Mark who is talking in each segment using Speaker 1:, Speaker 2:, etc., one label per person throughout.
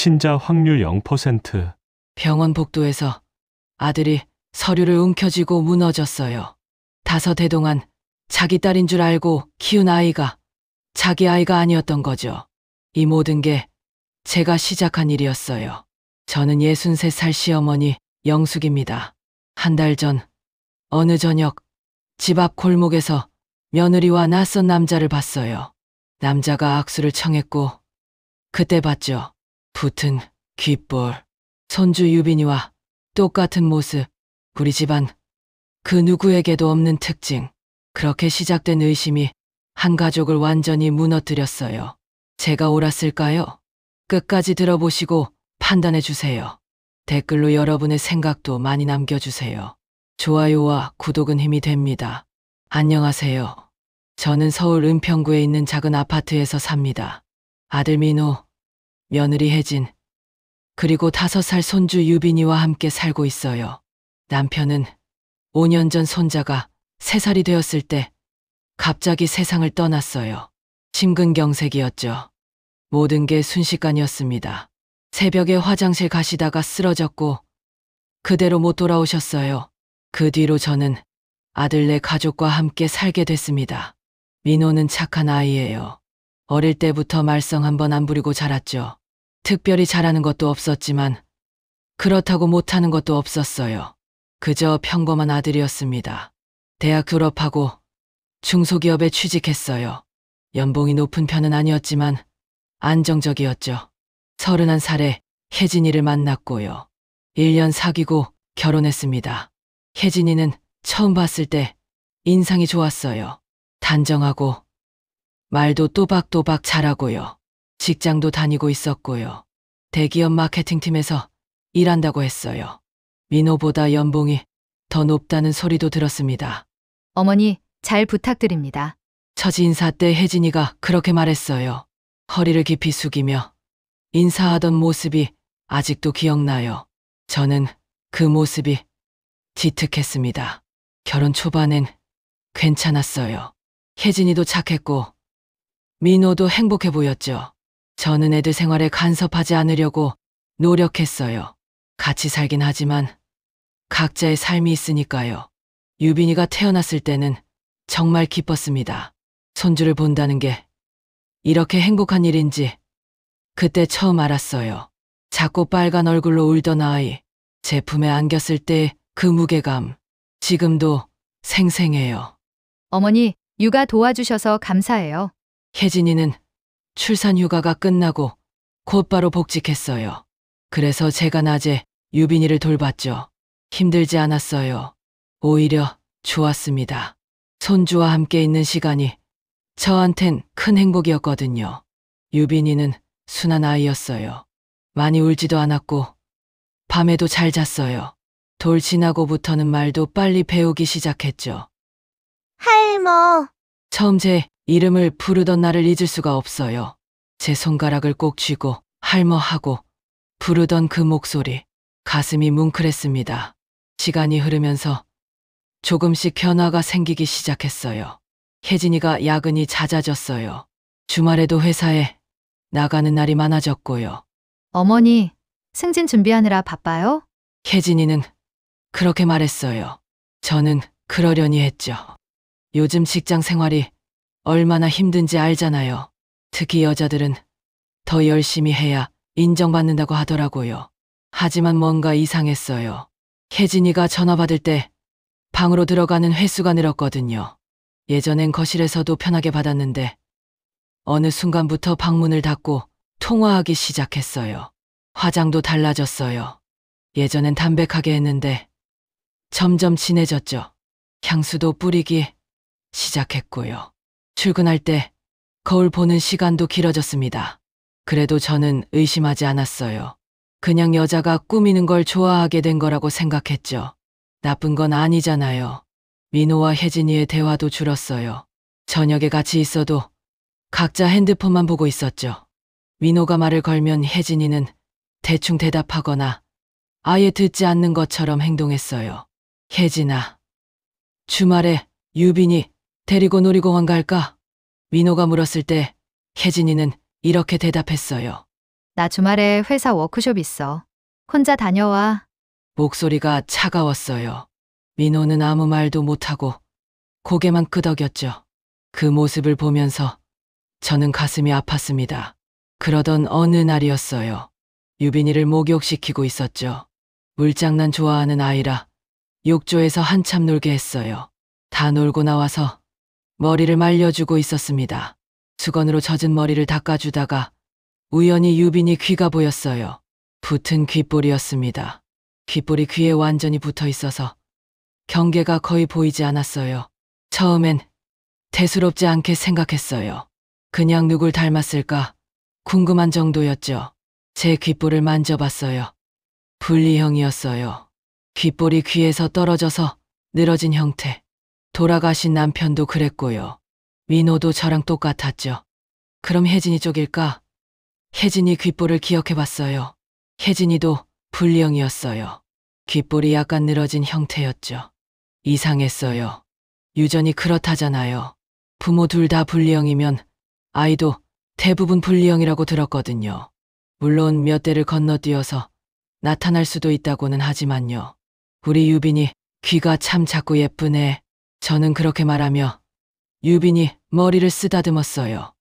Speaker 1: 친자 확률 0%.
Speaker 2: 병원 복도에서 아들이 서류를 움켜쥐고 무너졌어요. 5해 동안 자기 딸인 줄 알고 키운 아이가 자기 아이가 아니었던 거죠. 이 모든 게 제가 시작한 일이었어요. 저는 63살 시어머니 영숙입니다. 한 달 전 어느 저녁 집 앞 골목에서 며느리와 낯선 남자를 봤어요. 남자가 악수를 청했고 그때 봤죠. 붙은 귓볼. 손주 유빈이와 똑같은 모습. 우리 집안 그 누구에게도 없는 특징. 그렇게 시작된 의심이 한 가족을 완전히 무너뜨렸어요. 제가 옳았을까요? 끝까지 들어보시고 판단해 주세요. 댓글로 여러분의 생각도 많이 남겨주세요. 좋아요와 구독은 힘이 됩니다. 안녕하세요. 저는 서울 은평구에 있는 작은 아파트에서 삽니다. 아들 민호, 며느리 혜진, 그리고 5살 손주 유빈이와 함께 살고 있어요. 남편은 5년 전 손자가 3살이 되었을 때 갑자기 세상을 떠났어요. 심근경색이었죠. 모든 게 순식간이었습니다. 새벽에 화장실 가시다가 쓰러졌고 그대로 못 돌아오셨어요. 그 뒤로 저는 아들네 가족과 함께 살게 됐습니다. 민호는 착한 아이예요. 어릴 때부터 말썽 한 번 안 부리고 자랐죠. 특별히 잘하는 것도 없었지만 그렇다고 못하는 것도 없었어요. 그저 평범한 아들이었습니다. 대학 졸업하고 중소기업에 취직했어요. 연봉이 높은 편은 아니었지만 안정적이었죠. 31살에 혜진이를 만났고요. 1년 사귀고 결혼했습니다. 혜진이는 처음 봤을 때 인상이 좋았어요. 단정하고 말도 또박또박 잘하고요. 직장도 다니고 있었고요. 대기업 마케팅팀에서 일한다고 했어요. 민호보다 연봉이 더 높다는 소리도 들었습니다.
Speaker 3: 어머니, 잘 부탁드립니다.
Speaker 2: 첫 인사 때 혜진이가 그렇게 말했어요. 허리를 깊이 숙이며 인사하던 모습이 아직도 기억나요. 저는 그 모습이 기특했습니다. 결혼 초반엔 괜찮았어요. 혜진이도 착했고 민호도 행복해 보였죠. 저는 애들 생활에 간섭하지 않으려고 노력했어요. 같이 살긴 하지만 각자의 삶이 있으니까요. 유빈이가 태어났을 때는 정말 기뻤습니다. 손주를 본다는 게 이렇게 행복한 일인지 그때 처음 알았어요. 작고 빨간 얼굴로 울던 아이, 제 품에 안겼을 때 그 무게감, 지금도 생생해요.
Speaker 3: 어머니, 육아 도와주셔서 감사해요.
Speaker 2: 혜진이는 출산 휴가가 끝나고 곧바로 복직했어요. 그래서 제가 낮에 유빈이를 돌봤죠. 힘들지 않았어요. 오히려 좋았습니다. 손주와 함께 있는 시간이 저한텐 큰 행복이었거든요. 유빈이는 순한 아이였어요. 많이 울지도 않았고 밤에도 잘 잤어요. 돌 지나고부터는 말도 빨리 배우기 시작했죠.
Speaker 4: 할머,
Speaker 2: 처음 제 이름을 부르던 날을 잊을 수가 없어요. 제 손가락을 꼭 쥐고 할머 하고 부르던 그 목소리, 가슴이 뭉클했습니다. 시간이 흐르면서 조금씩 변화가 생기기 시작했어요. 혜진이가 야근이 잦아졌어요. 주말에도 회사에 나가는 날이 많아졌고요.
Speaker 3: 어머니, 승진 준비하느라 바빠요?
Speaker 2: 혜진이는 그렇게 말했어요. 저는 그러려니 했죠. 요즘 직장 생활이 얼마나 힘든지 알잖아요. 특히 여자들은 더 열심히 해야 인정받는다고 하더라고요. 하지만 뭔가 이상했어요. 혜진이가 전화 받을 때 방으로 들어가는 횟수가 늘었거든요. 예전엔 거실에서도 편하게 받았는데 어느 순간부터 방문을 닫고 통화하기 시작했어요. 화장도 달라졌어요. 예전엔 담백하게 했는데 점점 진해졌죠. 향수도 뿌리기 시작했고요. 출근할 때 거울 보는 시간도 길어졌습니다. 그래도 저는 의심하지 않았어요. 그냥 여자가 꾸미는 걸 좋아하게 된 거라고 생각했죠. 나쁜 건 아니잖아요. 민호와 혜진이의 대화도 줄었어요. 저녁에 같이 있어도 각자 핸드폰만 보고 있었죠. 민호가 말을 걸면 혜진이는 대충 대답하거나 아예 듣지 않는 것처럼 행동했어요. 혜진아, 주말에 유빈이 데리고 놀이공원 갈까? 민호가 물었을 때 혜진이는 이렇게 대답했어요.
Speaker 3: 나 주말에 회사 워크숍 있어. 혼자 다녀와.
Speaker 2: 목소리가 차가웠어요. 민호는 아무 말도 못하고 고개만 끄덕였죠. 그 모습을 보면서 저는 가슴이 아팠습니다. 그러던 어느 날이었어요. 유빈이를 목욕시키고 있었죠. 물장난 좋아하는 아이라 욕조에서 한참 놀게 했어요. 다 놀고 나와서 머리를 말려주고 있었습니다. 수건으로 젖은 머리를 닦아주다가 우연히 유빈이 귀가 보였어요. 붙은 귓볼이었습니다. 귓볼이 귀에 완전히 붙어 있어서 경계가 거의 보이지 않았어요. 처음엔 대수롭지 않게 생각했어요. 그냥 누굴 닮았을까 궁금한 정도였죠. 제 귓볼을 만져봤어요. 분리형이었어요. 귓볼이 귀에서 떨어져서 늘어진 형태. 돌아가신 남편도 그랬고요. 민호도 저랑 똑같았죠. 그럼 혜진이 쪽일까? 혜진이 귓볼을 기억해봤어요. 혜진이도 분리형이었어요. 귓볼이 약간 늘어진 형태였죠. 이상했어요. 유전이 그렇다잖아요. 부모 둘 다 분리형이면 아이도 대부분 분리형이라고 들었거든요. 물론 몇 대를 건너뛰어서 나타날 수도 있다고는 하지만요. 우리 유빈이 귀가 참 작고 예쁘네. 저는 그렇게 말하며 유빈이 머리를 쓰다듬었어요.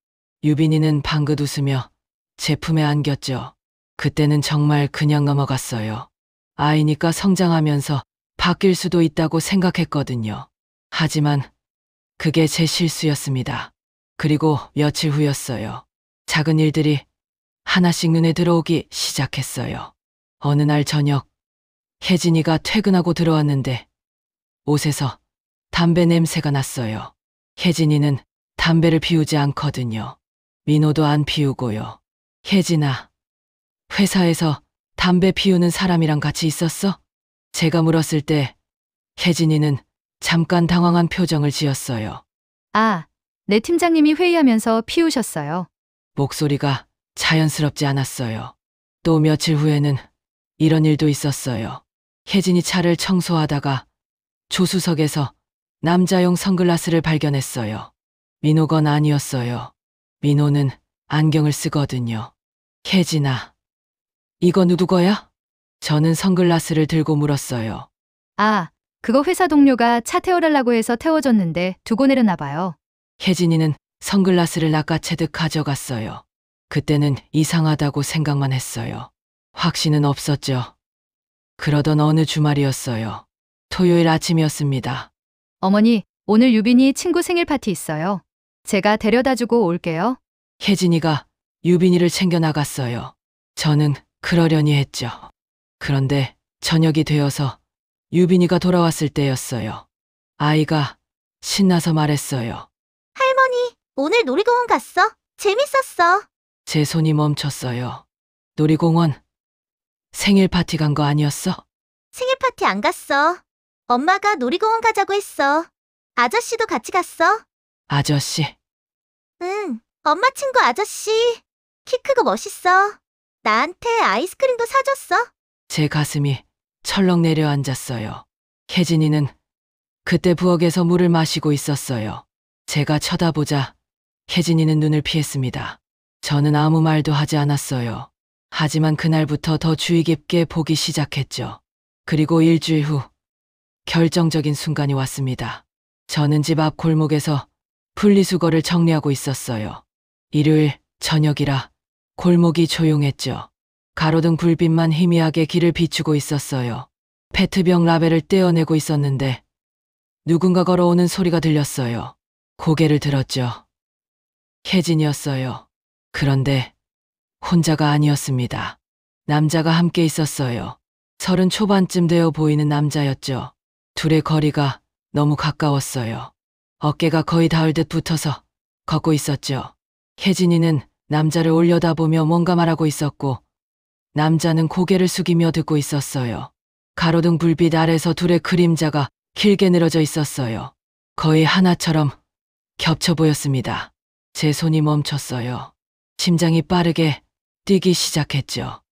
Speaker 2: 유빈이는 방긋 웃으며 제 품에 안겼죠. 그때는 정말 그냥 넘어갔어요. 아이니까 성장하면서 바뀔 수도 있다고 생각했거든요. 하지만 그게 제 실수였습니다. 그리고 며칠 후였어요. 작은 일들이 하나씩 눈에 들어오기 시작했어요. 어느 날 저녁, 혜진이가 퇴근하고 들어왔는데 옷에서 담배 냄새가 났어요. 혜진이는 담배를 피우지 않거든요. 민호도 안 피우고요. 혜진아, 회사에서 담배 피우는 사람이랑 같이 있었어? 제가 물었을 때 혜진이는 잠깐 당황한 표정을 지었어요.
Speaker 3: 아, 내 팀장님이 회의하면서 피우셨어요.
Speaker 2: 목소리가 자연스럽지 않았어요. 또 며칠 후에는 이런 일도 있었어요. 혜진이 차를 청소하다가 조수석에서 남자용 선글라스를 발견했어요. 민호건 아니었어요. 민호는 안경을 쓰거든요. 혜진아, 이거 누구 거야? 저는 선글라스를 들고 물었어요.
Speaker 3: 아, 그거 회사 동료가 차 태워달라고 해서 태워줬는데 두고 내렸나 봐요.
Speaker 2: 혜진이는 선글라스를 낚아채듯 가져갔어요. 그때는 이상하다고 생각만 했어요. 확신은 없었죠. 그러던 어느 주말이었어요. 토요일 아침이었습니다.
Speaker 3: 어머니, 오늘 유빈이 친구 생일 파티 있어요. 제가 데려다주고 올게요.
Speaker 2: 혜진이가 유빈이를 챙겨 나갔어요. 저는 그러려니 했죠. 그런데 저녁이 되어서 유빈이가 돌아왔을 때였어요. 아이가 신나서 말했어요.
Speaker 4: 할머니, 오늘 놀이공원 갔어? 재밌었어.
Speaker 2: 제 손이 멈췄어요. 놀이공원? 생일 파티 간 거 아니었어?
Speaker 4: 생일 파티 안 갔어. 엄마가 놀이공원 가자고 했어. 아저씨도 같이 갔어?
Speaker 2: 아저씨,
Speaker 4: 응, 엄마 친구 아저씨. 키 크고 멋있어. 나한테 아이스크림도 사줬어.
Speaker 2: 제 가슴이 철렁 내려앉았어요. 혜진이는 그때 부엌에서 물을 마시고 있었어요. 제가 쳐다보자 혜진이는 눈을 피했습니다. 저는 아무 말도 하지 않았어요. 하지만 그날부터 더 주의 깊게 보기 시작했죠. 그리고 일주일 후 결정적인 순간이 왔습니다. 저는 집 앞 골목에서 분리수거를 정리하고 있었어요. 일요일 저녁이라 골목이 조용했죠. 가로등 불빛만 희미하게 길을 비추고 있었어요. 페트병 라벨을 떼어내고 있었는데 누군가 걸어오는 소리가 들렸어요. 고개를 들었죠. 혜진이었어요. 그런데 혼자가 아니었습니다. 남자가 함께 있었어요. 30 초반쯤 되어 보이는 남자였죠. 둘의 거리가 너무 가까웠어요. 어깨가 거의 닿을 듯 붙어서 걷고 있었죠. 혜진이는 남자를 올려다보며 뭔가 말하고 있었고 남자는 고개를 숙이며 듣고 있었어요. 가로등 불빛 아래서 둘의 그림자가 길게 늘어져 있었어요. 거의 하나처럼 겹쳐 보였습니다. 제 손이 멈췄어요. 심장이 빠르게 뛰기 시작했죠.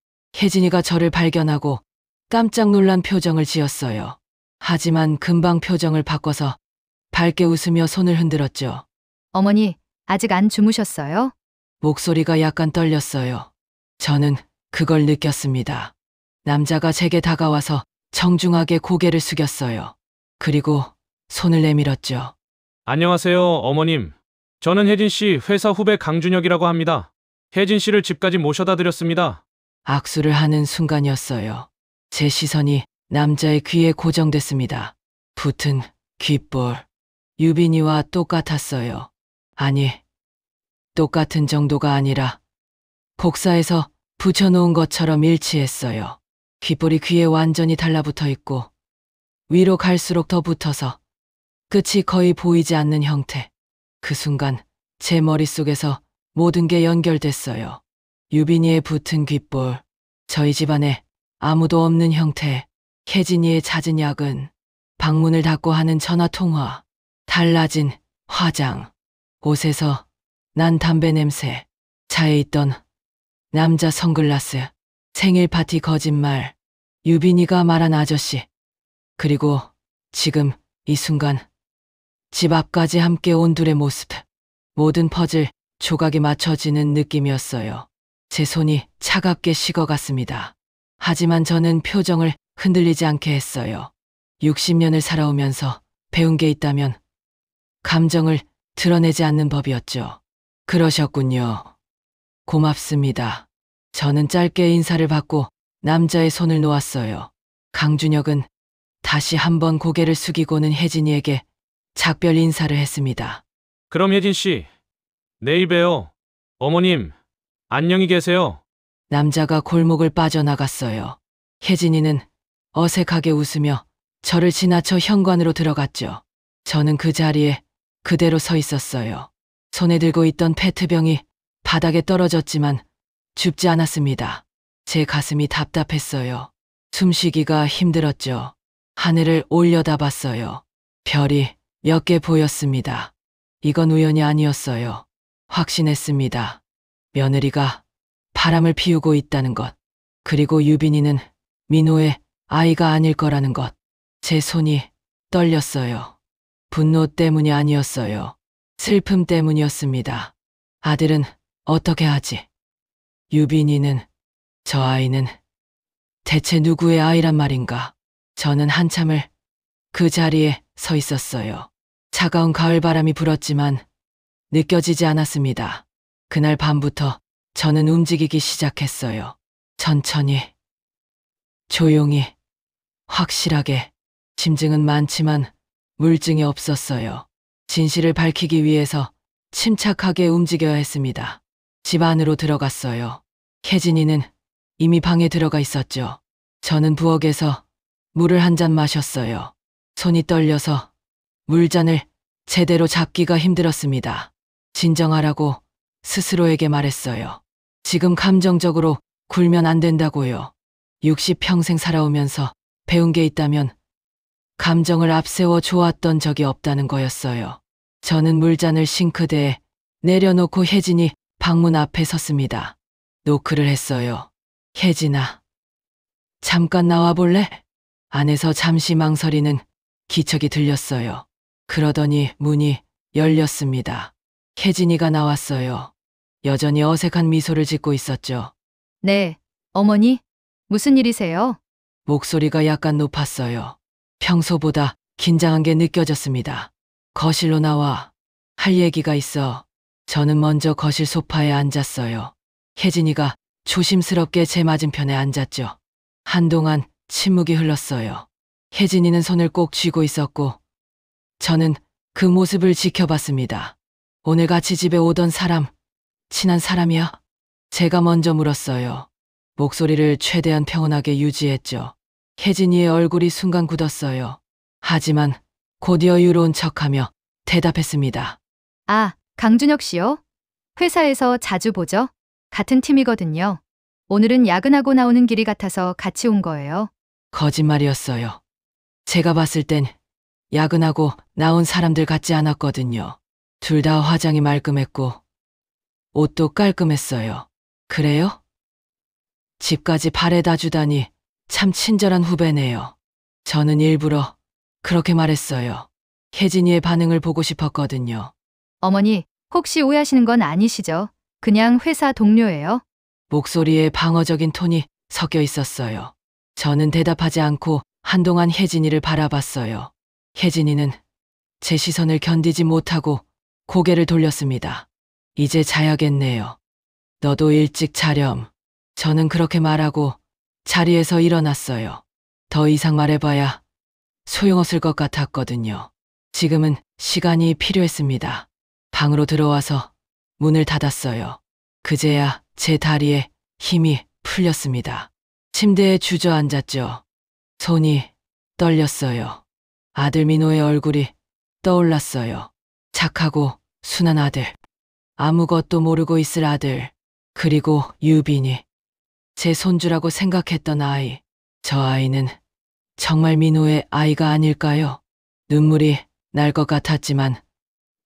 Speaker 2: 혜진이가 저를 발견하고 깜짝 놀란 표정을 지었어요. 하지만 금방 표정을 바꿔서 밝게 웃으며 손을 흔들었죠.
Speaker 3: 어머니, 아직 안 주무셨어요?
Speaker 2: 목소리가 약간 떨렸어요. 저는 그걸 느꼈습니다. 남자가 제게 다가와서 정중하게 고개를 숙였어요. 그리고 손을 내밀었죠.
Speaker 5: 안녕하세요, 어머님. 저는 혜진 씨 회사 후배 강준혁이라고 합니다. 혜진 씨를 집까지 모셔다 드렸습니다.
Speaker 2: 악수를 하는 순간이었어요. 제 시선이 남자의 귀에 고정됐습니다. 붙은 귓볼. 유빈이와 똑같았어요. 아니, 똑같은 정도가 아니라 복사해서 붙여놓은 것처럼 일치했어요. 귓볼이 귀에 완전히 달라붙어 있고 위로 갈수록 더 붙어서 끝이 거의 보이지 않는 형태. 그 순간 제 머릿속에서 모든 게 연결됐어요. 유빈이의 붙은 귓볼, 저희 집안에 아무도 없는 형태, 혜진이의 잦은 야근, 방문을 닫고 하는 전화통화, 달라진 화장, 옷에서 난 담배 냄새, 차에 있던 남자 선글라스, 생일 파티 거짓말, 유빈이가 말한 아저씨, 그리고 지금 이 순간 집 앞까지 함께 온 둘의 모습, 모든 퍼즐 조각이 맞춰지는 느낌이었어요. 제 손이 차갑게 식어갔습니다. 하지만 저는 표정을 흔들리지 않게 했어요. 60년을 살아오면서 배운 게 있다면 감정을 드러내지 않는 법이었죠. 그러셨군요. 고맙습니다. 저는 짧게 인사를 받고 남자의 손을 놓았어요. 강준혁은 다시 한번 고개를 숙이고는 혜진이에게 작별 인사를 했습니다.
Speaker 5: 그럼 혜진 씨, 내일 봬요. 어머님, 안녕히 계세요.
Speaker 2: 남자가 골목을 빠져나갔어요. 혜진이는 어색하게 웃으며 저를 지나쳐 현관으로 들어갔죠. 저는 그 자리에 그대로 서 있었어요. 손에 들고 있던 페트병이 바닥에 떨어졌지만 줍지 않았습니다. 제 가슴이 답답했어요. 숨쉬기가 힘들었죠. 하늘을 올려다봤어요. 별이 몇 개 보였습니다. 이건 우연이 아니었어요. 확신했습니다. 며느리가 바람을 피우고 있다는 것, 그리고 유빈이는 민호의 아이가 아닐 거라는 것. 제 손이 떨렸어요. 분노 때문이 아니었어요. 슬픔 때문이었습니다. 아들은 어떻게 하지? 유빈이는, 저 아이는 대체 누구의 아이란 말인가? 저는 한참을 그 자리에 서 있었어요. 차가운 가을바람이 불었지만 느껴지지 않았습니다. 그날 밤부터 저는 움직이기 시작했어요. 천천히, 조용히, 확실하게. 짐승은 많지만 물증이 없었어요. 진실을 밝히기 위해서 침착하게 움직여야 했습니다. 집 안으로 들어갔어요. 혜진이는 이미 방에 들어가 있었죠. 저는 부엌에서 물을 한 잔 마셨어요. 손이 떨려서 물잔을 제대로 잡기가 힘들었습니다. 진정하라고 스스로에게 말했어요. 지금 감정적으로 굴면 안 된다고요. 60평생 살아오면서 배운 게 있다면 감정을 앞세워 좋았던 적이 없다는 거였어요. 저는 물잔을 싱크대에 내려놓고 혜진이 방문 앞에 섰습니다. 노크를 했어요. 혜진아, 잠깐 나와볼래? 안에서 잠시 망설이는 기척이 들렸어요. 그러더니 문이 열렸습니다. 혜진이가 나왔어요. 여전히 어색한 미소를 짓고 있었죠.
Speaker 3: 네, 어머니, 무슨 일이세요?
Speaker 2: 목소리가 약간 높았어요. 평소보다 긴장한 게 느껴졌습니다. 거실로 나와. 할 얘기가 있어. 저는 먼저 거실 소파에 앉았어요. 혜진이가 조심스럽게 제 맞은편에 앉았죠. 한동안 침묵이 흘렀어요. 혜진이는 손을 꼭 쥐고 있었고 저는 그 모습을 지켜봤습니다. 오늘 같이 집에 오던 사람, 친한 사람이야? 제가 먼저 물었어요. 목소리를 최대한 평온하게 유지했죠. 혜진이의 얼굴이 순간 굳었어요. 하지만 곧 여유로운 척하며 대답했습니다.
Speaker 3: 아, 강준혁 씨요? 회사에서 자주 보죠? 같은 팀이거든요. 오늘은 야근하고 나오는 길이 같아서 같이 온 거예요.
Speaker 2: 거짓말이었어요. 제가 봤을 땐 야근하고 나온 사람들 같지 않았거든요. 둘 다 화장이 말끔했고 옷도 깔끔했어요. 그래요? 집까지 바래다 주다니 참 친절한 후배네요. 저는 일부러 그렇게 말했어요. 혜진이의 반응을 보고 싶었거든요.
Speaker 3: 어머니, 혹시 오해하시는 건 아니시죠? 그냥 회사 동료예요.
Speaker 2: 목소리에 방어적인 톤이 섞여 있었어요. 저는 대답하지 않고 한동안 혜진이를 바라봤어요. 혜진이는 제 시선을 견디지 못하고 고개를 돌렸습니다. 이제 자야겠네요. 너도 일찍 자렴. 저는 그렇게 말하고 자리에서 일어났어요. 더 이상 말해봐야 소용없을 것 같았거든요. 지금은 시간이 필요했습니다. 방으로 들어와서 문을 닫았어요. 그제야 제 다리에 힘이 풀렸습니다. 침대에 주저앉았죠. 손이 떨렸어요. 아들 민호의 얼굴이 떠올랐어요. 착하고 순한 아들. 아무것도 모르고 있을 아들. 그리고 유빈이. 제 손주라고 생각했던 아이. 저 아이는 정말 민호의 아이가 아닐까요? 눈물이 날 것 같았지만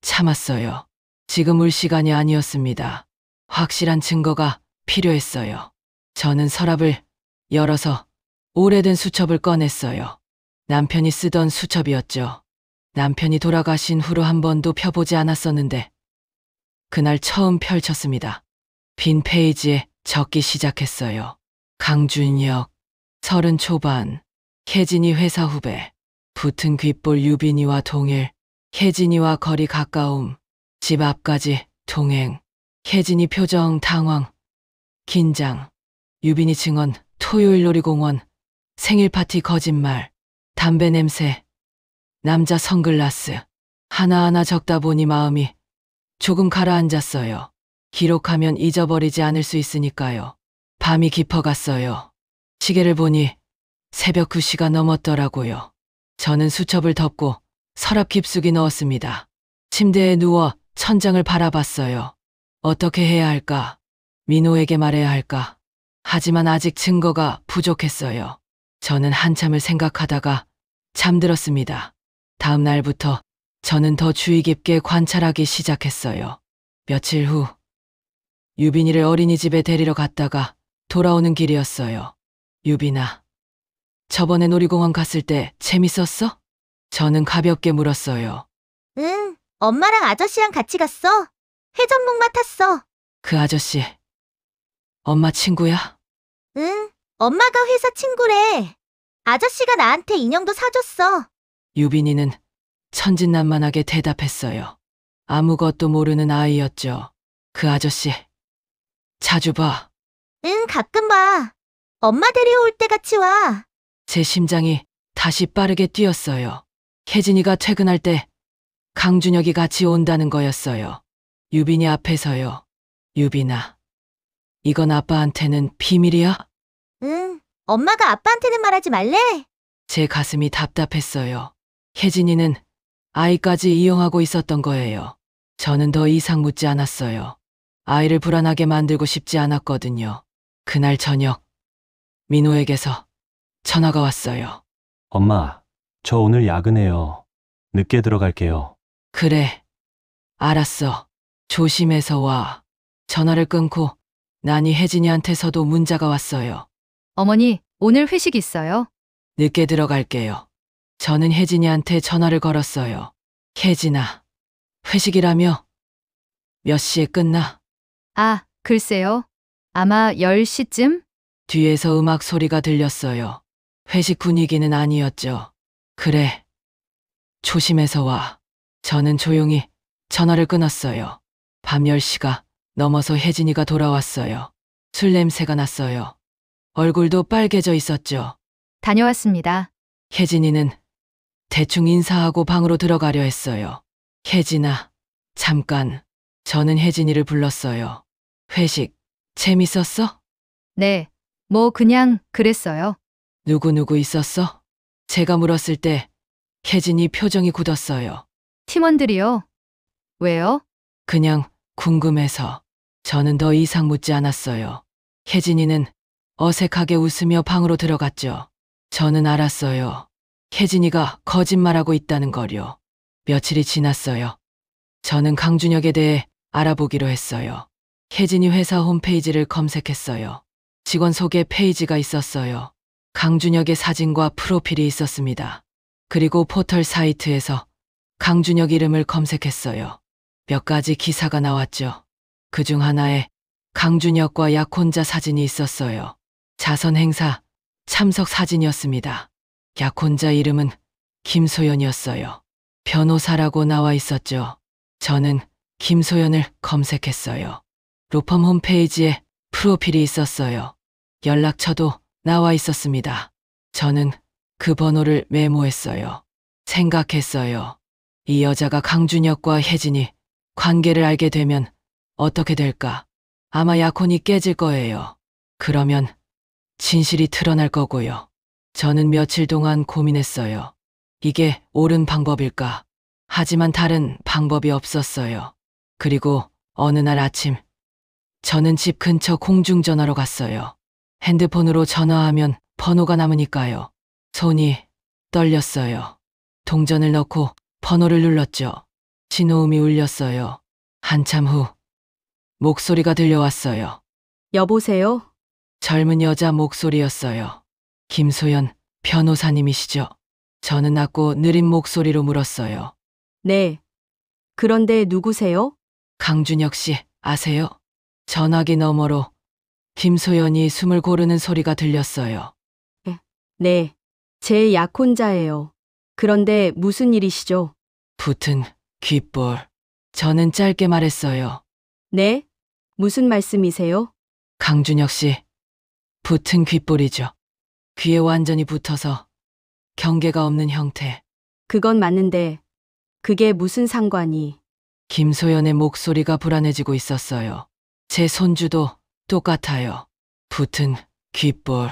Speaker 2: 참았어요. 지금 울 시간이 아니었습니다. 확실한 증거가 필요했어요. 저는 서랍을 열어서 오래된 수첩을 꺼냈어요. 남편이 쓰던 수첩이었죠. 남편이 돌아가신 후로 한 번도 펴보지 않았었는데 그날 처음 펼쳤습니다. 빈 페이지에 적기 시작했어요. 강준혁, 30 초반, 혜진이 회사 후배, 붙은 귓볼 유빈이와 동일, 혜진이와 거리 가까움, 집 앞까지 동행, 혜진이 표정 당황, 긴장, 유빈이 증언, 토요일 놀이공원, 생일 파티 거짓말, 담배 냄새, 남자 선글라스. 하나하나 적다 보니 마음이 조금 가라앉았어요. 기록하면 잊어버리지 않을 수 있으니까요. 밤이 깊어갔어요. 시계를 보니 새벽 9시가 넘었더라고요. 저는 수첩을 덮고 서랍 깊숙이 넣었습니다. 침대에 누워 천장을 바라봤어요. 어떻게 해야 할까? 민호에게 말해야 할까? 하지만 아직 증거가 부족했어요. 저는 한참을 생각하다가 잠들었습니다. 다음 날부터 저는 더 주의 깊게 관찰하기 시작했어요. 며칠 후 유빈이를 어린이집에 데리러 갔다가 돌아오는 길이었어요. 유빈아, 저번에 놀이공원 갔을 때 재밌었어? 저는 가볍게 물었어요.
Speaker 4: 응, 엄마랑 아저씨랑 같이 갔어. 회전목 맡았어.
Speaker 2: 그 아저씨, 엄마 친구야?
Speaker 4: 응, 엄마가 회사 친구래. 아저씨가 나한테 인형도 사줬어.
Speaker 2: 유빈이는 천진난만하게 대답했어요. 아무것도 모르는 아이였죠. 그 아저씨, 자주 봐.
Speaker 4: 응, 가끔 봐. 엄마 데려올 때 같이 와.
Speaker 2: 제 심장이 다시 빠르게 뛰었어요. 혜진이가 퇴근할 때 강준혁이 같이 온다는 거였어요. 유빈이 앞에서요. 유빈아, 이건 아빠한테는 비밀이야?
Speaker 4: 응, 엄마가 아빠한테는 말하지 말래.
Speaker 2: 제 가슴이 답답했어요. 혜진이는 아이까지 이용하고 있었던 거예요. 저는 더 이상 묻지 않았어요. 아이를 불안하게 만들고 싶지 않았거든요. 그날 저녁, 민호에게서 전화가 왔어요.
Speaker 1: 엄마, 저 오늘 야근해요. 늦게 들어갈게요.
Speaker 2: 그래, 알았어. 조심해서 와. 전화를 끊고 나니 혜진이한테서도 문자가 왔어요.
Speaker 3: 어머니, 오늘 회식 있어요.
Speaker 2: 늦게 들어갈게요. 저는 혜진이한테 전화를 걸었어요. 혜진아, 회식이라며? 몇 시에 끝나?
Speaker 3: 아, 글쎄요. 아마 10시쯤?
Speaker 2: 뒤에서 음악 소리가 들렸어요. 회식 분위기는 아니었죠. 그래, 조심해서 와. 저는 조용히 전화를 끊었어요. 밤 10시가 넘어서 혜진이가 돌아왔어요. 술 냄새가 났어요. 얼굴도 빨개져 있었죠.
Speaker 3: 다녀왔습니다.
Speaker 2: 혜진이는 대충 인사하고 방으로 들어가려 했어요. 혜진아, 잠깐. 저는 혜진이를 불렀어요. 회식, 재밌었어?
Speaker 3: 네, 뭐 그냥 그랬어요.
Speaker 2: 누구 있었어? 제가 물었을 때 혜진이 표정이 굳었어요.
Speaker 3: 팀원들이요. 왜요?
Speaker 2: 그냥 궁금해서. 저는 더 이상 묻지 않았어요. 혜진이는 어색하게 웃으며 방으로 들어갔죠. 저는 알았어요. 혜진이가 거짓말하고 있다는 거요. 며칠이 지났어요. 저는 강준혁에 대해 알아보기로 했어요. 혜진이 회사 홈페이지를 검색했어요. 직원 소개 페이지가 있었어요. 강준혁의 사진과 프로필이 있었습니다. 그리고 포털 사이트에서 강준혁 이름을 검색했어요. 몇 가지 기사가 나왔죠. 그중 하나에 강준혁과 약혼자 사진이 있었어요. 자선 행사 참석 사진이었습니다. 약혼자 이름은 김소연이었어요. 변호사라고 나와 있었죠. 저는 김소연을 검색했어요. 로펌 홈페이지에 프로필이 있었어요. 연락처도 나와 있었습니다. 저는 그 번호를 메모했어요. 생각했어요. 이 여자가 강준혁과 혜진이 관계를 알게 되면 어떻게 될까? 아마 약혼이 깨질 거예요. 그러면 진실이 드러날 거고요. 저는 며칠 동안 고민했어요. 이게 옳은 방법일까? 하지만 다른 방법이 없었어요. 그리고 어느 날 아침, 저는 집 근처 공중전화로 갔어요. 핸드폰으로 전화하면 번호가 남으니까요. 손이 떨렸어요. 동전을 넣고 번호를 눌렀죠. 신호음이 울렸어요. 한참 후 목소리가 들려왔어요.
Speaker 6: 여보세요?
Speaker 2: 젊은 여자 목소리였어요. 김소연 변호사님이시죠? 저는 낮고 느린 목소리로 물었어요.
Speaker 6: 네. 그런데 누구세요?
Speaker 2: 강준혁 씨 아세요? 전화기 너머로 김소연이 숨을 고르는 소리가 들렸어요.
Speaker 6: 네. 제 약혼자예요. 그런데 무슨 일이시죠?
Speaker 2: 붙은 귓볼. 저는 짧게 말했어요.
Speaker 6: 네? 무슨 말씀이세요?
Speaker 2: 강준혁 씨, 붙은 귓볼이죠. 귀에 완전히 붙어서 경계가 없는 형태.
Speaker 6: 그건 맞는데 그게 무슨 상관이?
Speaker 2: 김소연의 목소리가 불안해지고 있었어요. 제 손주도 똑같아요. 붙은 귓볼.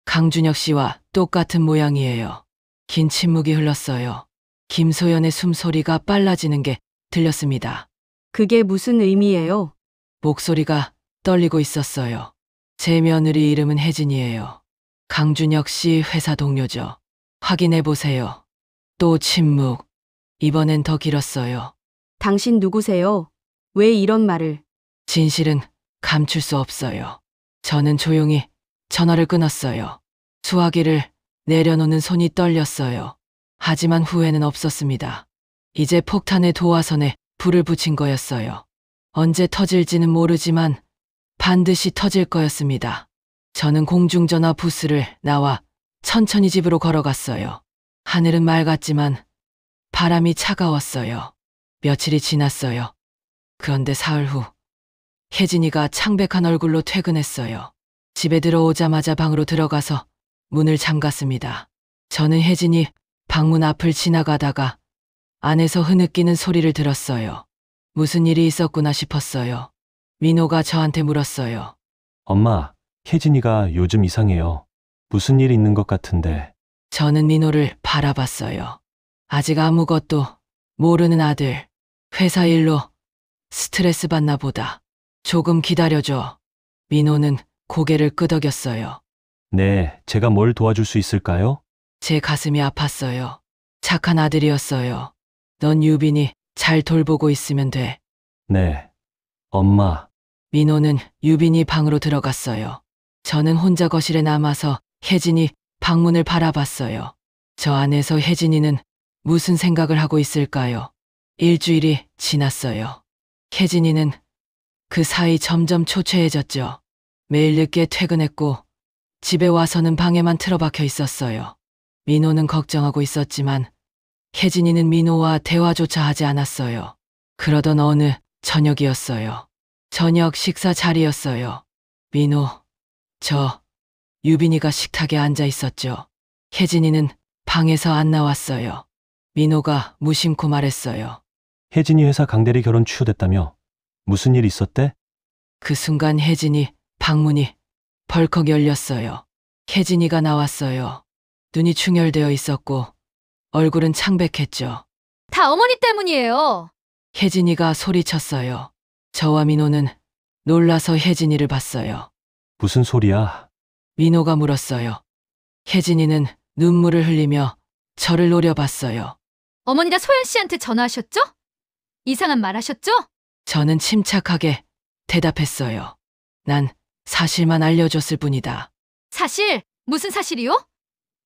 Speaker 2: 강준혁 씨와 똑같은 모양이에요. 긴 침묵이 흘렀어요. 김소연의 숨소리가 빨라지는 게 들렸습니다.
Speaker 6: 그게 무슨 의미예요?
Speaker 2: 목소리가 떨리고 있었어요. 제 며느리 이름은 혜진이에요. 강준혁 씨 회사 동료죠. 확인해 보세요. 또 침묵. 이번엔 더 길었어요.
Speaker 6: 당신 누구세요? 왜 이런 말을?
Speaker 2: 진실은 감출 수 없어요. 저는 조용히 전화를 끊었어요. 수화기를 내려놓는 손이 떨렸어요. 하지만 후회는 없었습니다. 이제 폭탄의 도화선에 불을 붙인 거였어요. 언제 터질지는 모르지만 반드시 터질 거였습니다. 저는 공중전화 부스를 나와 천천히 집으로 걸어갔어요. 하늘은 맑았지만 바람이 차가웠어요. 며칠이 지났어요. 그런데 사흘 후 혜진이가 창백한 얼굴로 퇴근했어요. 집에 들어오자마자 방으로 들어가서 문을 잠갔습니다. 저는 혜진이 방문 앞을 지나가다가 안에서 흐느끼는 소리를 들었어요. 무슨 일이 있었구나 싶었어요. 민호가 저한테 물었어요.
Speaker 1: 엄마, 혜진이가 요즘 이상해요. 무슨 일 있는 것 같은데.
Speaker 2: 저는 민호를 바라봤어요. 아직 아무것도 모르는 아들. 회사 일로 스트레스 받나 보다. 조금 기다려줘. 민호는 고개를 끄덕였어요.
Speaker 1: 네, 제가 뭘 도와줄 수 있을까요?
Speaker 2: 제 가슴이 아팠어요. 착한 아들이었어요. 넌 유빈이 잘 돌보고 있으면 돼.
Speaker 1: 네. 엄마,
Speaker 2: 민호는 유빈이 방으로 들어갔어요. 저는 혼자 거실에 남아서 혜진이 방문을 바라봤어요. 저 안에서 혜진이는 무슨 생각을 하고 있을까요? 일주일이 지났어요. 혜진이는 그 사이 점점 초췌해졌죠. 매일 늦게 퇴근했고 집에 와서는 방에만 틀어박혀 있었어요. 민호는 걱정하고 있었지만 혜진이는 민호와 대화조차 하지 않았어요. 그러던 어느 저녁이었어요. 저녁 식사 자리였어요. 민호, 유빈이가 식탁에 앉아 있었죠. 혜진이는 방에서 안 나왔어요. 민호가 무심코 말했어요.
Speaker 1: 혜진이 회사 강대리 결혼 취소됐다며? 무슨 일 있었대?
Speaker 2: 그 순간 혜진이 방문이 벌컥 열렸어요. 혜진이가 나왔어요. 눈이 충혈되어 있었고 얼굴은 창백했죠.
Speaker 3: 다 어머니 때문이에요.
Speaker 2: 혜진이가 소리쳤어요. 저와 민호는 놀라서 혜진이를 봤어요.
Speaker 1: 무슨 소리야?
Speaker 2: 민호가 물었어요. 혜진이는 눈물을 흘리며 저를 노려봤어요.
Speaker 3: 어머니가 소연 씨한테 전화하셨죠? 이상한 말 하셨죠?
Speaker 2: 저는 침착하게 대답했어요. 난 사실만 알려줬을 뿐이다.
Speaker 3: 사실? 무슨 사실이요?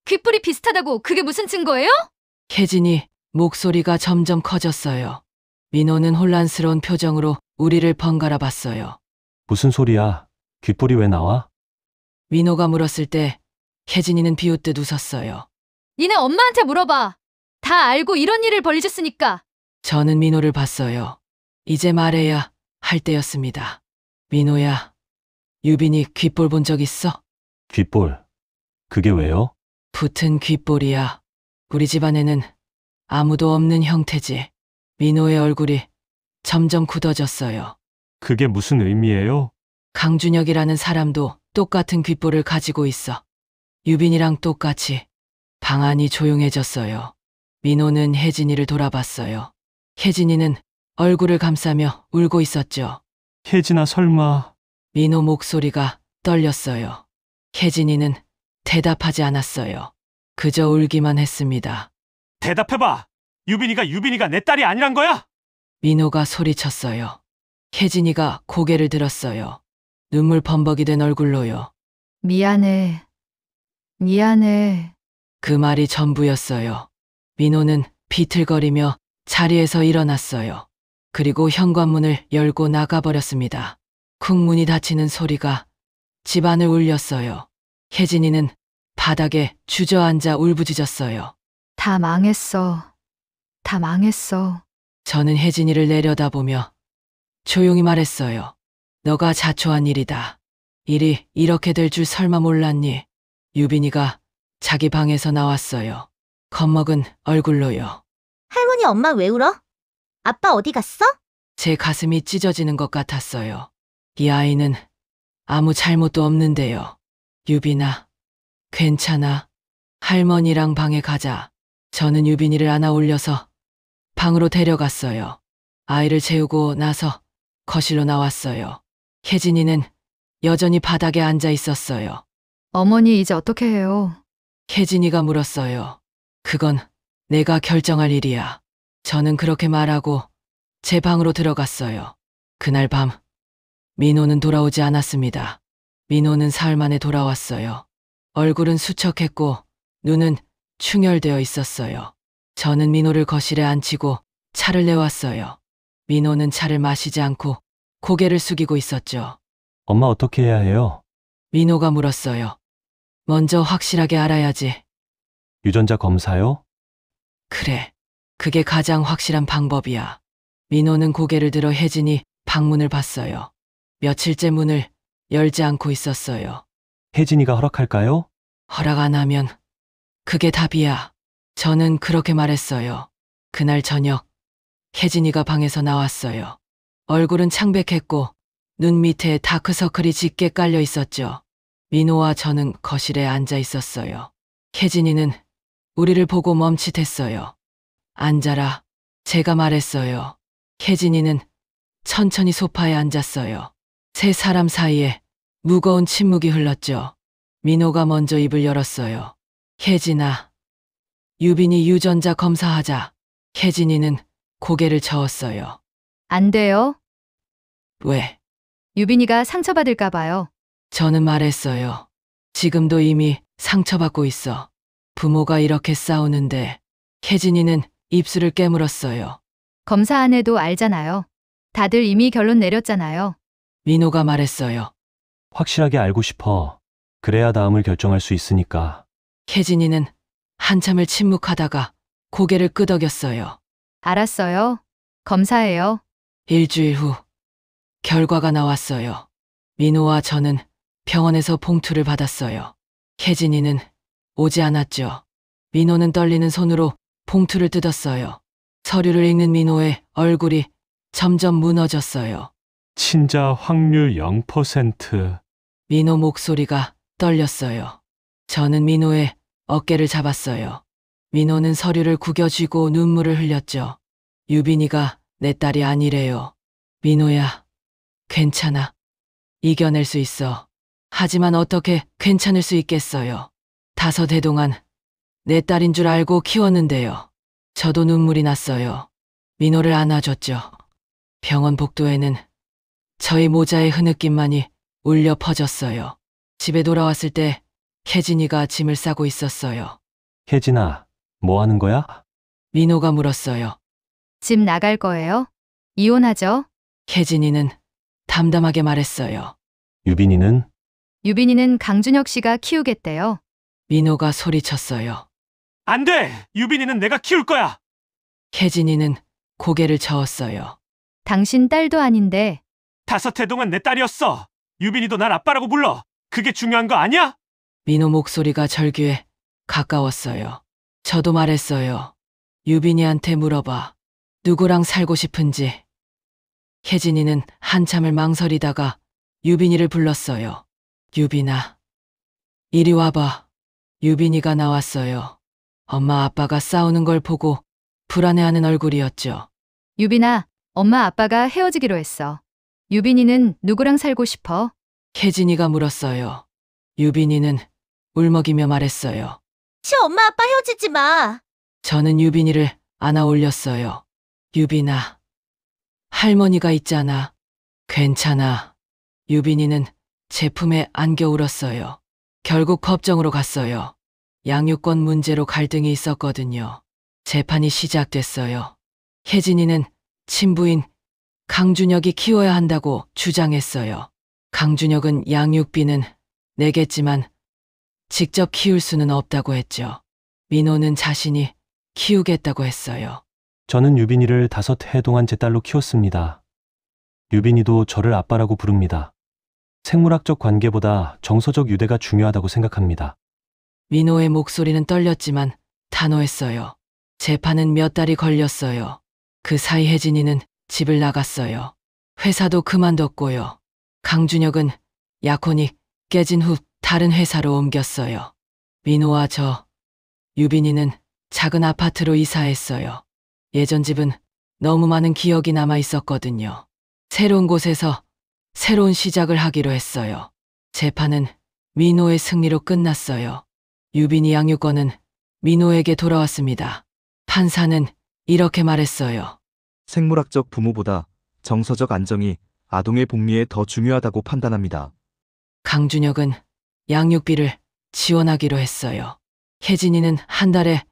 Speaker 3: 귓불이 비슷하다고 그게 무슨 증거예요?
Speaker 2: 혜진이 목소리가 점점 커졌어요. 민호는 혼란스러운 표정으로 우리를 번갈아 봤어요.
Speaker 1: 무슨 소리야? 귓볼이 왜 나와?
Speaker 2: 민호가 물었을 때 혜진이는 비웃듯 웃었어요.
Speaker 3: 니네 엄마한테 물어봐. 다 알고 이런 일을 벌리셨으니까.
Speaker 2: 저는 민호를 봤어요. 이제 말해야 할 때였습니다. 민호야, 유빈이 귓볼 본 적 있어?
Speaker 1: 귓볼. 그게 왜요?
Speaker 2: 붙은 귓볼이야. 우리 집안에는 아무도 없는 형태지. 민호의 얼굴이 점점 굳어졌어요.
Speaker 1: 그게 무슨 의미예요?
Speaker 2: 강준혁이라는 사람도 똑같은 귓볼을 가지고 있어. 유빈이랑 똑같이. 방안이 조용해졌어요. 민호는 혜진이를 돌아봤어요. 혜진이는 얼굴을 감싸며 울고 있었죠.
Speaker 1: 혜진아 설마.
Speaker 2: 민호 목소리가 떨렸어요. 혜진이는 대답하지 않았어요. 그저 울기만 했습니다.
Speaker 1: 대답해봐. 유빈이가 내 딸이 아니란 거야?
Speaker 2: 민호가 소리쳤어요. 혜진이가 고개를 들었어요. 눈물 범벅이 된 얼굴로요.
Speaker 3: 미안해. 미안해.
Speaker 2: 그 말이 전부였어요. 민호는 비틀거리며 자리에서 일어났어요. 그리고 현관문을 열고 나가버렸습니다. 쿵 문이 닫히는 소리가 집안을 울렸어요. 혜진이는 바닥에 주저앉아 울부짖었어요.
Speaker 3: 다 망했어. 다 망했어.
Speaker 2: 저는 혜진이를 내려다보며 조용히 말했어요. 너가 자초한 일이다. 일이 이렇게 될 줄 설마 몰랐니? 유빈이가 자기 방에서 나왔어요. 겁먹은 얼굴로요.
Speaker 4: 할머니 엄마 왜 울어? 아빠 어디 갔어?
Speaker 2: 제 가슴이 찢어지는 것 같았어요. 이 아이는 아무 잘못도 없는데요. 유빈아, 괜찮아. 할머니랑 방에 가자. 저는 유빈이를 안아 올려서 방으로 데려갔어요. 아이를 재우고 나서 거실로 나왔어요. 혜진이는 여전히 바닥에 앉아 있었어요.
Speaker 3: 어머니 이제 어떻게 해요?
Speaker 2: 혜진이가 물었어요. 그건 내가 결정할 일이야. 저는 그렇게 말하고 제 방으로 들어갔어요. 그날 밤 민호는 돌아오지 않았습니다. 민호는 사흘 만에 돌아왔어요. 얼굴은 수척했고 눈은 충혈되어 있었어요. 저는 민호를 거실에 앉히고 차를 내왔어요. 민호는 차를 마시지 않고 고개를 숙이고 있었죠.
Speaker 1: 엄마 어떻게 해야 해요?
Speaker 2: 민호가 물었어요. 먼저 확실하게 알아야지.
Speaker 1: 유전자 검사요?
Speaker 2: 그래. 그게 가장 확실한 방법이야. 민호는 고개를 들어 혜진이 방문을 봤어요. 며칠째 문을 열지 않고 있었어요.
Speaker 1: 혜진이가 허락할까요?
Speaker 2: 허락 안 하면 그게 답이야. 저는 그렇게 말했어요. 그날 저녁 혜진이가 방에서 나왔어요. 얼굴은 창백했고 눈 밑에 다크서클이 짙게 깔려 있었죠. 민호와 저는 거실에 앉아 있었어요. 혜진이는 우리를 보고 멈칫했어요. 앉아라. 제가 말했어요. 혜진이는 천천히 소파에 앉았어요. 세 사람 사이에 무거운 침묵이 흘렀죠. 민호가 먼저 입을 열었어요. 혜진아, 유빈이 유전자 검사하자. 혜진이는 고개를 저었어요.
Speaker 3: 안 돼요.
Speaker 2: 왜?
Speaker 3: 유빈이가 상처받을까 봐요.
Speaker 2: 저는 말했어요. 지금도 이미 상처받고 있어. 부모가 이렇게 싸우는데. 혜진이는 입술을 깨물었어요.
Speaker 3: 검사 안 해도 알잖아요. 다들 이미 결론 내렸잖아요.
Speaker 2: 민호가 말했어요.
Speaker 1: 확실하게 알고 싶어. 그래야 다음을 결정할 수 있으니까.
Speaker 2: 혜진이는 한참을 침묵하다가 고개를 끄덕였어요.
Speaker 3: 알았어요. 검사해요.
Speaker 2: 일주일 후 결과가 나왔어요. 민호와 저는 병원에서 봉투를 받았어요. 혜진이는 오지 않았죠. 민호는 떨리는 손으로 봉투를 뜯었어요. 서류를 읽는 민호의 얼굴이 점점 무너졌어요.
Speaker 1: 친자 확률 0%.
Speaker 2: 민호 목소리가 떨렸어요. 저는 민호의 어깨를 잡았어요. 민호는 서류를 구겨쥐고 눈물을 흘렸죠. 유빈이가 내 딸이 아니래요. 민호야, 괜찮아. 이겨낼 수 있어. 하지만 어떻게 괜찮을 수 있겠어요. 5해 동안 내 딸인 줄 알고 키웠는데요. 저도 눈물이 났어요. 민호를 안아줬죠. 병원 복도에는 저희 모자의 흐느낌만이 울려 퍼졌어요. 집에 돌아왔을 때 혜진이가 짐을 싸고 있었어요.
Speaker 1: 혜진아, 뭐 하는 거야?
Speaker 2: 민호가 물었어요.
Speaker 3: 집 나갈 거예요? 이혼하죠?
Speaker 2: 혜진이는 담담하게 말했어요.
Speaker 1: 유빈이는
Speaker 3: 유빈이는 강준혁 씨가 키우겠대요.
Speaker 2: 민호가 소리쳤어요.
Speaker 1: 안 돼! 유빈이는 내가 키울 거야!
Speaker 2: 혜진이는 고개를 저었어요.
Speaker 3: 당신 딸도 아닌데.
Speaker 1: 다섯 해 동안 내 딸이었어. 유빈이도 날 아빠라고 불러. 그게 중요한 거 아니야?
Speaker 2: 민호 목소리가 절규에 가까웠어요. 저도 말했어요. 유빈이한테 물어봐. 누구랑 살고 싶은지. 혜진이는 한참을 망설이다가 유빈이를 불렀어요. 유빈아, 이리 와봐. 유빈이가 나왔어요. 엄마 아빠가 싸우는 걸 보고 불안해하는 얼굴이었죠.
Speaker 3: 유빈아, 엄마 아빠가 헤어지기로 했어. 유빈이는 누구랑 살고 싶어?
Speaker 2: 혜진이가 물었어요. 유빈이는 울먹이며 말했어요.
Speaker 4: 싫어, 엄마 아빠 헤어지지 마.
Speaker 2: 저는 유빈이를 안아 올렸어요. 유빈아, 할머니가 있잖아. 괜찮아. 유빈이는 제 품에 안겨 울었어요. 결국 법정으로 갔어요. 양육권 문제로 갈등이 있었거든요. 재판이 시작됐어요. 혜진이는 친부인 강준혁이 키워야 한다고 주장했어요. 강준혁은 양육비는 내겠지만 직접 키울 수는 없다고 했죠. 민호는 자신이 키우겠다고 했어요.
Speaker 1: 저는 유빈이를 5해 동안 제 딸로 키웠습니다. 유빈이도 저를 아빠라고 부릅니다. 생물학적 관계보다 정서적 유대가 중요하다고 생각합니다.
Speaker 2: 민호의 목소리는 떨렸지만 단호했어요. 재판은 몇 달이 걸렸어요. 그 사이 혜진이는 집을 나갔어요. 회사도 그만뒀고요. 강준혁은 약혼이 깨진 후 다른 회사로 옮겼어요. 민호와 저, 유빈이는 작은 아파트로 이사했어요. 예전 집은 너무 많은 기억이 남아 있었거든요. 새로운 곳에서 새로운 시작을 하기로 했어요. 재판은 민호의 승리로 끝났어요. 유빈이 양육권은 민호에게 돌아왔습니다. 판사는 이렇게 말했어요.
Speaker 7: 생물학적 부모보다 정서적 안정이 아동의 복리에 더 중요하다고 판단합니다.
Speaker 2: 강준혁은 양육비를 지원하기로 했어요. 혜진이는 한 달에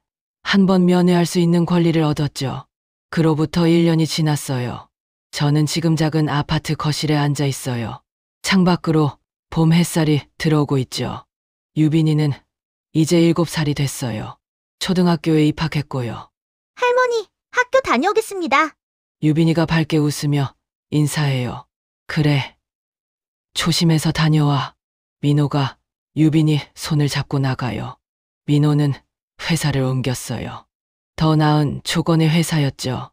Speaker 2: 한 번 면회할 수 있는 권리를 얻었죠. 그로부터 1년이 지났어요. 저는 지금 작은 아파트 거실에 앉아 있어요. 창밖으로 봄 햇살이 들어오고 있죠. 유빈이는 이제 7살이 됐어요. 초등학교에 입학했고요.
Speaker 4: 할머니, 학교 다녀오겠습니다.
Speaker 2: 유빈이가 밝게 웃으며 인사해요. 그래. 조심해서 다녀와. 민호가 유빈이 손을 잡고 나가요. 민호는 회사를 옮겼어요. 더 나은 조건의 회사였죠.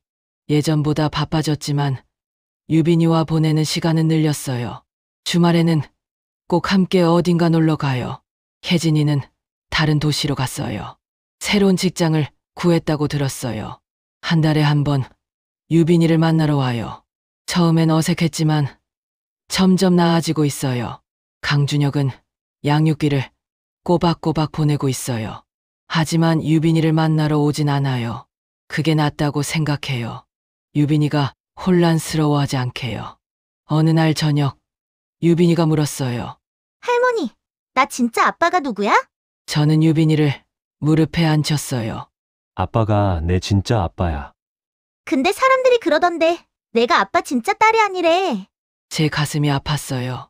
Speaker 2: 예전보다 바빠졌지만 유빈이와 보내는 시간은 늘렸어요. 주말에는 꼭 함께 어딘가 놀러 가요. 혜진이는 다른 도시로 갔어요. 새로운 직장을 구했다고 들었어요. 한 달에 한 번 유빈이를 만나러 와요. 처음엔 어색했지만 점점 나아지고 있어요. 강준혁은 양육비를 꼬박꼬박 보내고 있어요. 하지만 유빈이를 만나러 오진 않아요. 그게 낫다고 생각해요. 유빈이가 혼란스러워하지 않게요. 어느 날 저녁 유빈이가 물었어요.
Speaker 4: 할머니, 나 진짜 아빠가 누구야?
Speaker 2: 저는 유빈이를 무릎에 앉혔어요.
Speaker 1: 아빠가 내 진짜 아빠야.
Speaker 4: 근데 사람들이 그러던데 내가 아빠 진짜 딸이 아니래.
Speaker 2: 제 가슴이 아팠어요.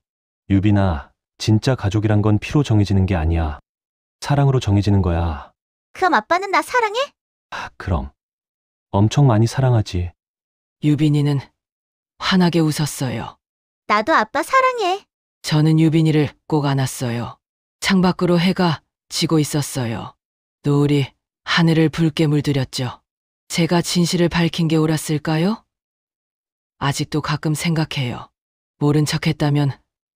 Speaker 1: 유빈아, 진짜 가족이란 건 피로 정해지는 게 아니야. 사랑으로 정해지는 거야.
Speaker 4: 그럼 아빠는 나 사랑해?
Speaker 1: 그럼. 엄청 많이 사랑하지.
Speaker 2: 유빈이는 환하게 웃었어요.
Speaker 4: 나도 아빠 사랑해.
Speaker 2: 저는 유빈이를 꼭 안았어요. 창밖으로 해가 지고 있었어요. 노을이 하늘을 붉게 물들였죠. 제가 진실을 밝힌 게 옳았을까요? 아직도 가끔 생각해요. 모른 척했다면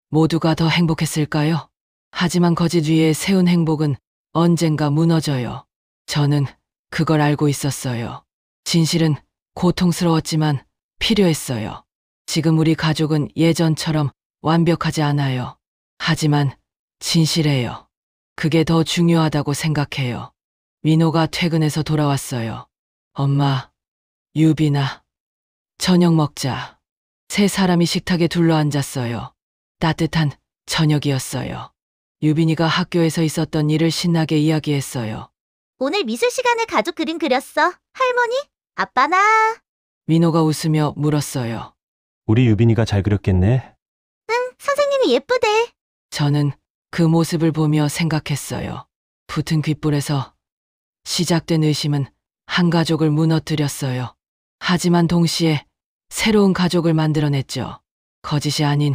Speaker 2: 모두가 더 행복했을까요? 하지만 거짓 위에 세운 행복은 언젠가 무너져요. 저는 그걸 알고 있었어요. 진실은 고통스러웠지만 필요했어요. 지금 우리 가족은 예전처럼 완벽하지 않아요. 하지만 진실해요. 그게 더 중요하다고 생각해요. 민호가 퇴근해서 돌아왔어요. 엄마, 유빈아, 저녁 먹자. 세 사람이 식탁에 둘러앉았어요. 따뜻한 저녁이었어요. 유빈이가 학교에서 있었던 일을 신나게 이야기했어요.
Speaker 4: 오늘 미술 시간에 가족 그림 그렸어. 할머니, 아빠 나.
Speaker 2: 민호가 웃으며 물었어요.
Speaker 1: 우리 유빈이가 잘 그렸겠네.
Speaker 4: 선생님이 예쁘대.
Speaker 2: 저는 그 모습을 보며 생각했어요. 붙은 귓불에서 시작된 의심은 한 가족을 무너뜨렸어요. 하지만 동시에 새로운 가족을 만들어냈죠. 거짓이 아닌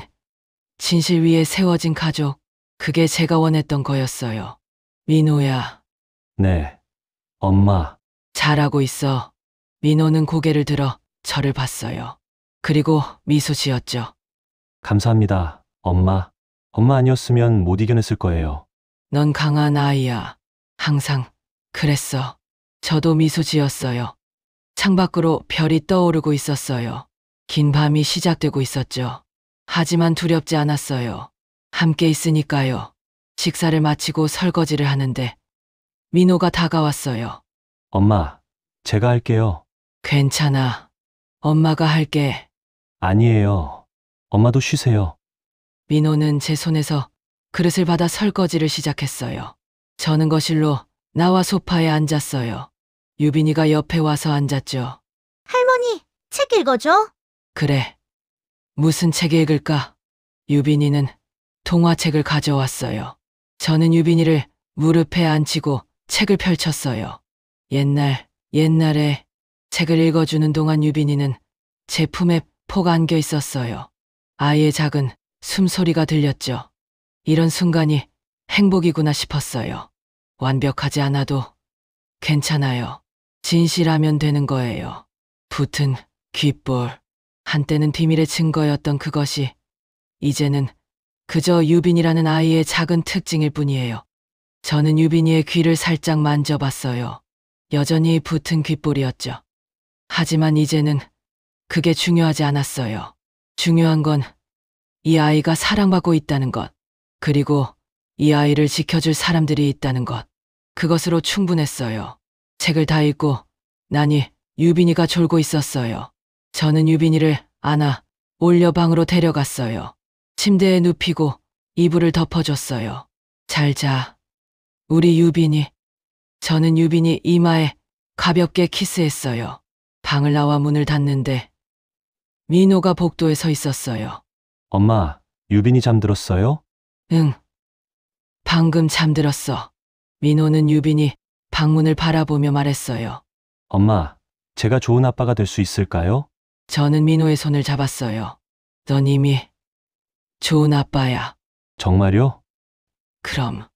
Speaker 2: 진실 위에 세워진 가족. 그게 제가 원했던 거였어요. 민호야,
Speaker 1: 네. 엄마.
Speaker 2: 잘하고 있어. 민호는 고개를 들어 저를 봤어요. 그리고 미소 지었죠.
Speaker 1: 감사합니다. 엄마. 엄마 아니었으면 못 이겨냈을 거예요.
Speaker 2: 넌 강한 아이야. 항상 그랬어. 저도 미소 지었어요. 창밖으로 별이 떠오르고 있었어요. 긴 밤이 시작되고 있었죠. 하지만 두렵지 않았어요. 함께 있으니까요. 식사를 마치고 설거지를 하는데 민호가 다가왔어요.
Speaker 1: 엄마, 제가 할게요.
Speaker 2: 괜찮아. 엄마가 할게.
Speaker 1: 아니에요. 엄마도 쉬세요.
Speaker 2: 민호는 제 손에서 그릇을 받아 설거지를 시작했어요. 저는 거실로 나와 소파에 앉았어요. 유빈이가 옆에 와서 앉았죠.
Speaker 4: 할머니, 책 읽어줘.
Speaker 2: 그래. 무슨 책 읽을까? 유빈이는 동화책을 가져왔어요. 저는 유빈이를 무릎에 앉히고 책을 펼쳤어요. 옛날에 책을 읽어주는 동안 유빈이는 제 품에 폭 안겨 있었어요. 아이의 작은 숨소리가 들렸죠. 이런 순간이 행복이구나 싶었어요. 완벽하지 않아도 괜찮아요. 진실하면 되는 거예요. 붙은 귓볼. 한때는 비밀의 증거였던 그것이 이제는 그저 유빈이라는 아이의 작은 특징일 뿐이에요. 저는 유빈이의 귀를 살짝 만져봤어요. 여전히 붙은 귓볼이었죠. 하지만 이제는 그게 중요하지 않았어요. 중요한 건 이 아이가 사랑받고 있다는 것, 그리고 이 아이를 지켜줄 사람들이 있다는 것. 그것으로 충분했어요. 책을 다 읽고 나니 유빈이가 졸고 있었어요. 저는 유빈이를 안아 올려 방으로 데려갔어요. 침대에 눕히고 이불을 덮어줬어요. 잘 자. 우리 유빈이. 저는 유빈이 이마에 가볍게 키스했어요. 방을 나와 문을 닫는데 민호가 복도에 서 있었어요.
Speaker 1: 엄마, 유빈이 잠들었어요?
Speaker 2: 응. 방금 잠들었어. 민호는 유빈이 방문을 바라보며 말했어요.
Speaker 1: 엄마, 제가 좋은 아빠가 될 수 있을까요?
Speaker 2: 저는 민호의 손을 잡았어요. 넌 이미 좋은 아빠야.
Speaker 1: 정말요?
Speaker 2: 그럼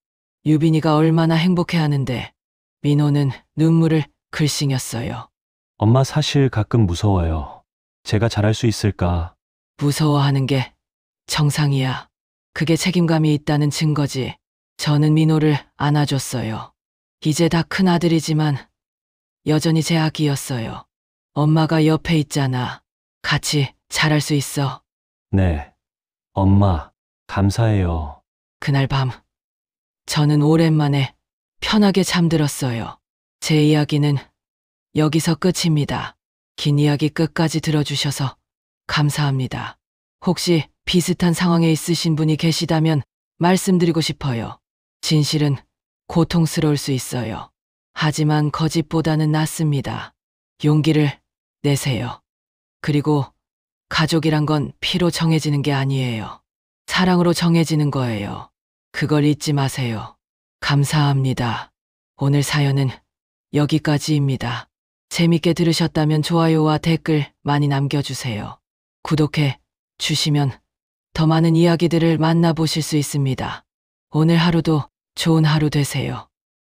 Speaker 2: 유빈이가 얼마나 행복해하는데. 민호는 눈물을 글썽였어요.
Speaker 1: 엄마 사실 가끔 무서워요. 제가 잘할 수 있을까?
Speaker 2: 무서워하는 게 정상이야. 그게 책임감이 있다는 증거지. 저는 민호를 안아줬어요. 이제 다 큰 아들이지만 여전히 제 아기였어요. 엄마가 옆에 있잖아. 같이 잘할 수 있어.
Speaker 1: 네. 엄마, 감사해요.
Speaker 2: 그날 밤 저는 오랜만에 편하게 잠들었어요. 제 이야기는 여기서 끝입니다. 긴 이야기 끝까지 들어주셔서 감사합니다. 혹시 비슷한 상황에 있으신 분이 계시다면 말씀드리고 싶어요. 진실은 고통스러울 수 있어요. 하지만 거짓보다는 낫습니다. 용기를 내세요. 그리고 가족이란 건 피로 정해지는 게 아니에요. 사랑으로 정해지는 거예요. 그걸 잊지 마세요. 감사합니다. 오늘 사연은 여기까지입니다. 재밌게 들으셨다면 좋아요와 댓글 많이 남겨주세요. 구독해 주시면 더 많은 이야기들을 만나보실 수 있습니다. 오늘 하루도 좋은 하루 되세요.